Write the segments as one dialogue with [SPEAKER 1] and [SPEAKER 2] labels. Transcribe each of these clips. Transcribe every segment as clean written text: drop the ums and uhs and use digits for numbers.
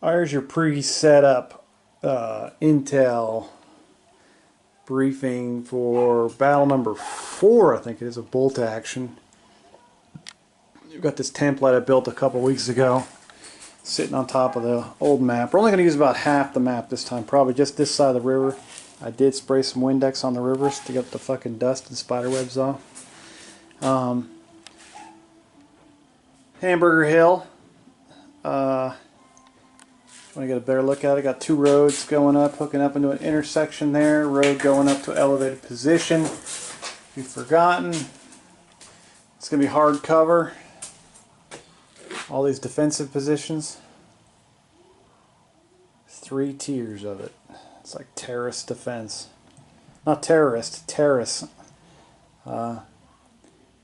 [SPEAKER 1] Here's your pre-set up Intel briefing for battle number 4, I think it is, of Bolt Action. You've got this template I built a couple weeks ago sitting on top of the old map. We're only going to use about half the map this time, probably just this side of the river. I did spray some Windex on the rivers to get the fucking dust and spider webs off. Hamburger Hill. Want to get a better look at it. Got two roads going up, hooking up into an intersection there. Road going up to an elevated position. If you've forgotten, it's going to be hard cover. All these defensive positions. 3 tiers of it. It's like terrorist defense. Not terrorist, terrace. In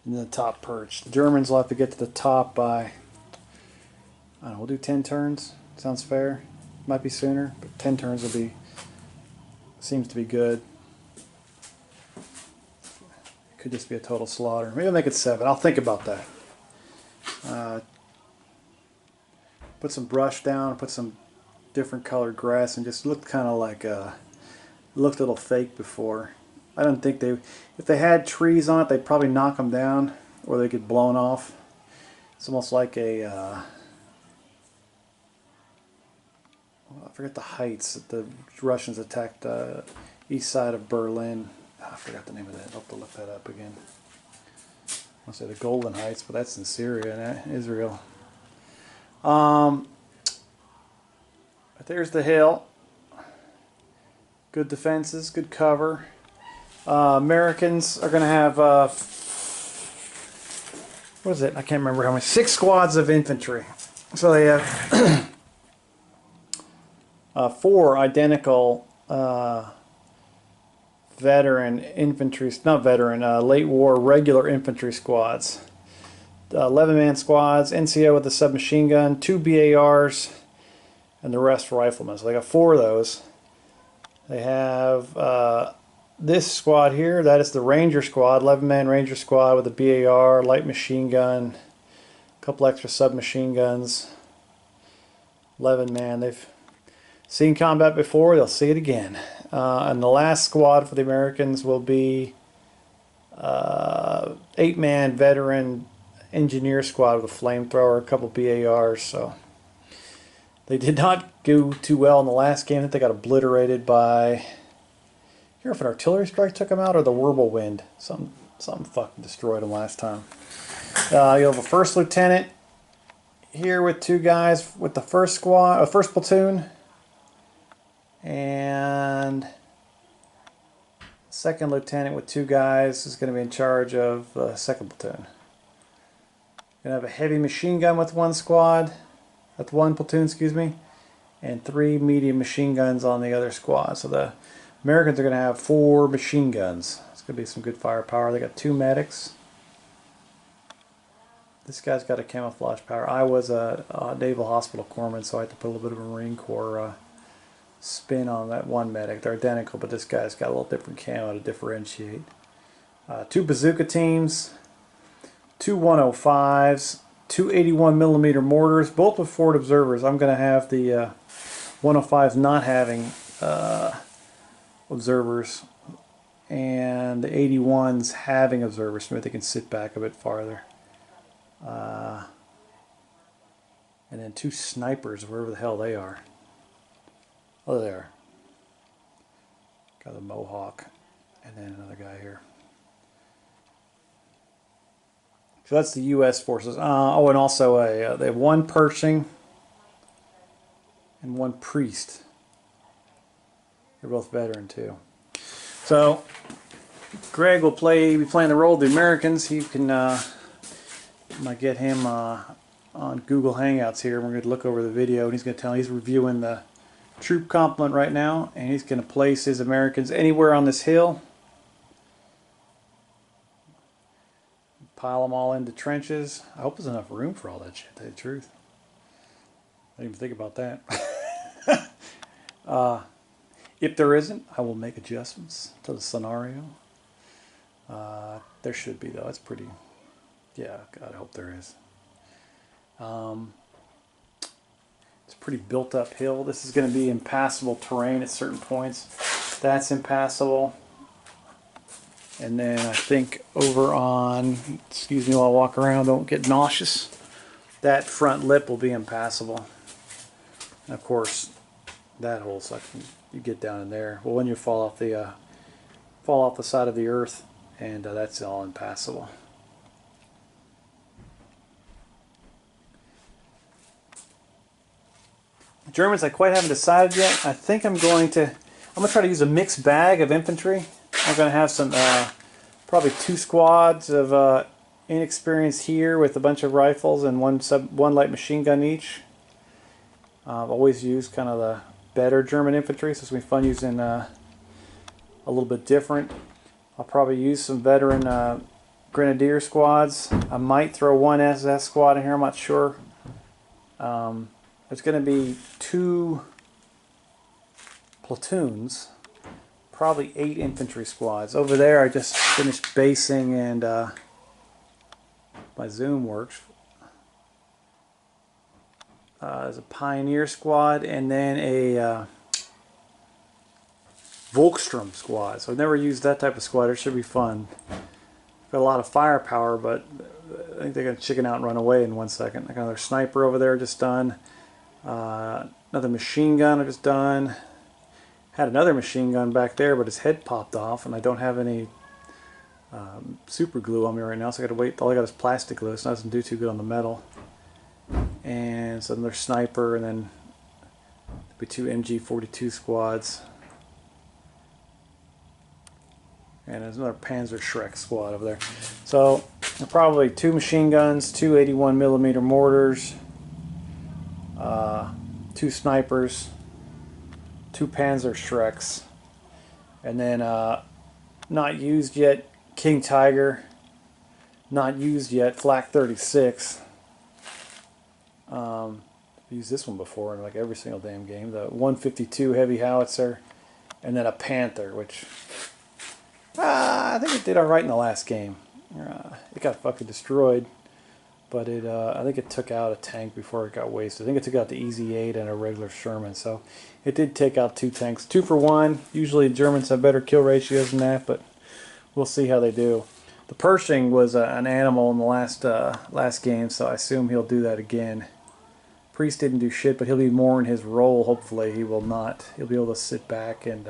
[SPEAKER 1] the top perch. The Germans will have to get to the top by, I don't know, we'll do 10 turns. Sounds fair. Might be sooner, but 10 turns will be, seems to be good. It could just be a total slaughter. Maybe I'll make it 7. I'll think about that. Put some brush down, put some different colored grass, and just looked kind of like looked a little fake before. I don't think they, if they had trees on it, they'd probably knock them down or they get blown off. It's almost like a I forget the heights that the Russians attacked the east side of Berlin. I forgot the name of that. I'll have to look that up again. I want to say the Golden Heights, but that's in Syria and Israel. But there's the hill. Good defenses, good cover. Americans are going to have, what is it? I can't remember how many. 6 squads of infantry. So they have 4 identical veteran infantry, not veteran, late war regular infantry squads. 11-man squads, NCO with a submachine gun, 2 BARs, and the rest riflemen. So they got 4 of those. They have this squad here, that is the Ranger squad, 11-man Ranger squad with a BAR, light machine gun, a couple extra submachine guns. 11-man, they've seen combat before, they'll see it again. And the last squad for the Americans will be 8-man veteran engineer squad with a flamethrower, a couple BARs. So they did not do too well in the last game. They got obliterated by, here, if an artillery strike took them out or the whirlwind. Something fucking destroyed them last time. You have a first lieutenant here with 2 guys with the first squad, first platoon, and second lieutenant with 2 guys is going to be in charge of the second platoon. Going to have a heavy machine gun with 1 squad, that's 1 platoon, excuse me, and 3 medium machine guns on the other squad. So the Americans are going to have 4 machine guns. It's going to be some good firepower. They got 2 medics. This guy's got a camouflage power. I was a naval hospital corpsman, so I had to put a little bit of a Marine Corps spin on that 1 medic. They're identical, but this guy's got a little different camo to differentiate. 2 bazooka teams, 2 105s, 2 81mm mortars, both with forward observers. I'm going to have the 105s not having observers, and the 81s having observers, so they can sit back a bit farther. And then 2 snipers, wherever the hell they are. Oh, there. Got a Mohawk, and then another guy here. So that's the U.S. forces. Oh, and also they have 1 Pershing and 1 Priest. They're both veteran too. So Greg will be playing the role of the Americans. He can might get him on Google Hangouts here. We're going to look over the video, and he's going to tell. He's reviewing the troop complement right now, and he's going to place his Americans anywhere on this hill. Pile them all into trenches. I hope there's enough room for all that shit, to tell you the truth. I didn't even think about that. If there isn't, I will make adjustments to the scenario. There should be, though. It's pretty, yeah, God, I hope there is. It's a pretty built up hill. This is going to be impassable terrain at certain points. That's impassable. And then I think over on, excuse me while I walk around, don't get nauseous, that front lip will be impassable. And of course, that whole section, you get down in there. Well, when you fall off the side of the earth, and that's all impassable. Germans, I quite haven't decided yet. I think I'm going to try to use a mixed bag of infantry. I'm going to have some, probably 2 squads of inexperienced here with a bunch of rifles and one light machine gun each. I've always used kind of the better German infantry, so it's going to be fun using a little bit different. I'll probably use some veteran grenadier squads. I might throw one SS squad in here, I'm not sure. There's going to be 2 platoons, probably 8 infantry squads. Over there I just finished basing, and my zoom works. There's a Pioneer squad and then a Volkssturm squad. So I've never used that type of squad. It should be fun. Got a lot of firepower, but I think they're going to chicken out and run away in 1 second. I got another sniper over there just done. Another machine gun I just done. Had another machine gun back there, but his head popped off, and I don't have any super glue on me right now, so I got to wait. All I got is plastic glue, so it doesn't do too good on the metal. And so another sniper, and then there'll be 2 MG42 squads. And there's another Panzer Schreck squad over there. So probably 2 machine guns, 2 81mm mortars, 2 snipers, 2 Panzer Schrecks, and then not used yet King Tiger, not used yet Flak 36. I've used this one before in like every single damn game. The 152 heavy howitzer, and then a Panther, which I think it did all right in the last game. It got fucking destroyed, but I think it took out a tank before it got wasted. I think it took out the EZ-8 and a regular Sherman, so it did take out 2 tanks. 2 for 1. Usually Germans have better kill ratios than that, but we'll see how they do. The Pershing was an animal in the last game, so I assume he'll do that again. Priest didn't do shit, but he'll be more in his role. Hopefully he will not. He'll be able to sit back and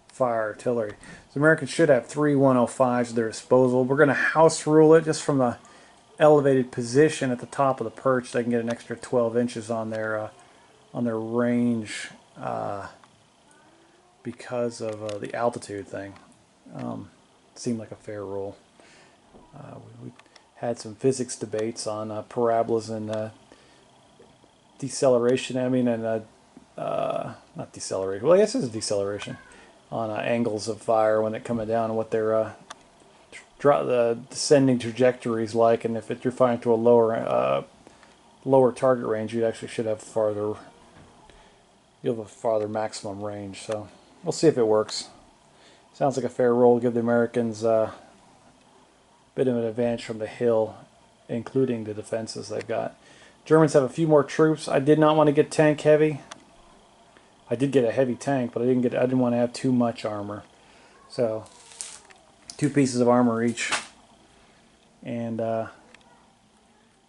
[SPEAKER 1] fire artillery. So Americans should have 3 105s at their disposal. We're going to house rule it just from the elevated position at the top of the perch. They can get an extra 12 inches on their range because of the altitude thing. Seemed like a fair rule. We had some physics debates on parabolas and deceleration. I mean, and not deceleration. Well, I guess it's deceleration on angles of fire when they're coming down, and what their the descending trajectory is like, and if you're firing to a lower target range, you actually should have you'll have a farther maximum range. So we'll see if it works. Sounds like a fair roll. Give the Americans a bit of an advantage from the hill, including the defenses they've got. Germans have a few more troops. I did not want to get tank heavy. I did get a heavy tank, but I didn't want to have too much armor. So 2 pieces of armor each, and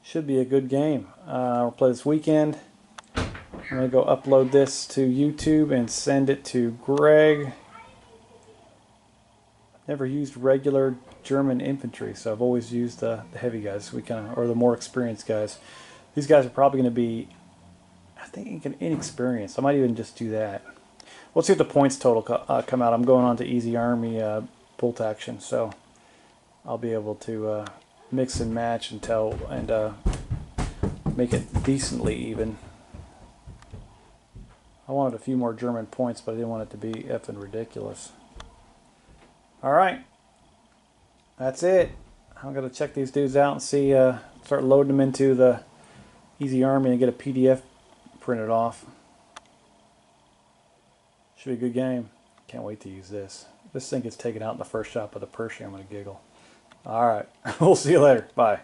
[SPEAKER 1] should be a good game. We'll play this weekend. I'm going to go upload this to YouTube and send it to Greg. Never used regular German infantry, so I've always used the heavy guys. Or the more experienced guys. These guys are probably going to be, I think, inexperienced. I might even just do that. We'll see what the points total come out. I'm going on to Easy Army bolt action, so I'll be able to mix and match and tell and make it decently even. I wanted a few more German points, but I didn't want it to be effing ridiculous. Alright, that's it. I'm going to check these dudes out and see, start loading them into the Easy Army and get a PDF printed off. Should be a good game. Can't wait to use this. If this thing gets taken out in the first shot by the Pershing, I'm going to giggle. Alright, we'll see you later. Bye.